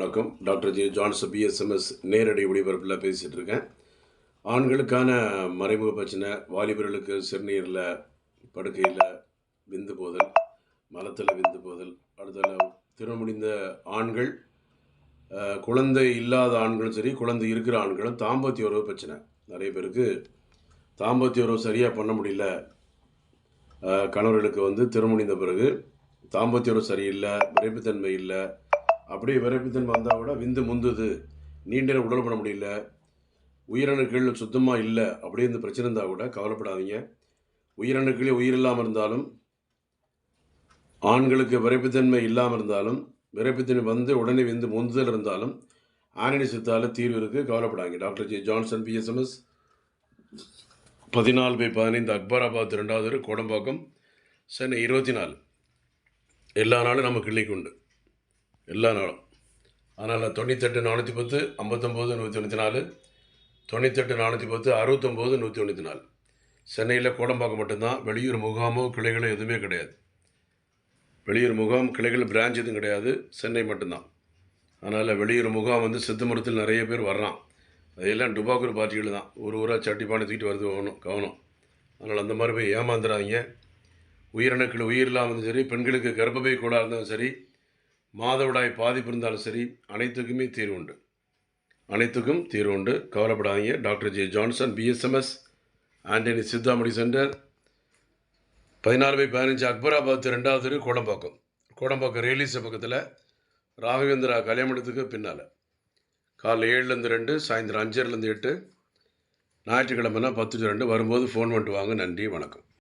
வணக்கம். Doctor J Johnson BSMS நேரடி ஒளிபரப்பில் பேசிகிட்டு இருக்கேன். ஆண்களுக்கான மறைமுக பிரச்சனை, வாலிபர்களுக்கு சிறுநீரில் படுக்கையில் விந்து போதல், மலத்தில் விந்து போதல், அடுத்தது திருமணம் முடிந்த ஆண்கள், குழந்தை இல்லாத ஆண்களும் சரி, குழந்தை இருக்கிற ஆண்களும் தாம்பத்திய உறவு பிரச்சனை. நிறைய பேருக்கு தாம்பத்திய உறவு சரியாக பண்ண முடியல. கணவர்களுக்கு திருமணம் முடிந்த பிறகு தாம்பத்திய உறவு சரியில்லை, விரைப்புத்தன்மை இல்லை. அப்படியே விரைப்புத்தன்மை வந்தால் கூட விந்து முந்துது, நீண்ட நேரம் உடல் பண்ண முடியல, உயிரணுக்கள் சுத்தமாக இல்லை, அப்படியே இந்த பிரச்சனை இருந்தால் கூட கவலைப்படாதீங்க. உயிரணுக்களே உயிர் இல்லாமல் இருந்தாலும், ஆண்களுக்கு விரைப்புத்தன்மை இல்லாமல் இருந்தாலும், விரைப்புத்தன்மை வந்து உடனே விந்து முந்துதல் இருந்தாலும் ஆனடி சித்தால தீர்வு இருக்குது, கவலைப்படாங்க. Doctor J Johnson BSMS 14/15 Akbarabad 2வது கோடம்பாக்கம், சென்னை 24. எல்லா நாளும் நம்ம கிளினிக் உண்டு, எல்லா நாளும். அதனால் 98 410 59 194, 98 410 69 194. சென்னையில் கோடம்பாக்கம் மட்டும்தான். வெளியூர் முகாமோ கிளைகளோ எதுவுமே கிடையாது. வெளியூர் முகாம் கிளைகள் பிரான்ச் எதுவும் கிடையாது, சென்னை மட்டும்தான். அதனால் வெளியூர் முகாம் சித்த மருத்துவத்தில் நிறைய பேர் வர்றான். அதையெல்லாம் டுபாக்கூர் பார்ட்டிகள் தான், ஒரு ஊராக சட்டி பானை தூக்கிட்டு வருது கவனம். அதனால் அந்த மாதிரி போய் ஏமாந்துடாதீங்க. உயிரணுக்கள் உயிர் இல்லாமல் சரி, பெண்களுக்கு கர்ப்பப்பை கோளாறு இருந்தாலும் சரி, மாதவிடாய் பாதிப்பு இருந்தாலும் சரி, அனைத்துக்குமே தீர்வு உண்டு. அனைத்துக்கும் தீர்வு உண்டு, கவலைப்படாதீங்க. Doctor J Johnson BSMS Antony Sithamani centre, 14/15 Akbarabad 2வது கோடம்பாக்கம். கோடம்பாக்கம் ரயில்வே பக்கத்தில் ராகவேந்திரா கல்யாணத்துக்கு பின்னால். காலைல 7லேருந்து 2, சாயந்தரம் 5:30லேருந்து 8, ஞாயிற்றுக்கிழமைனா 10 to 2. வரும்போது ஃபோன் பண்ணிட்டு வாங்க. நன்றி, வணக்கம்.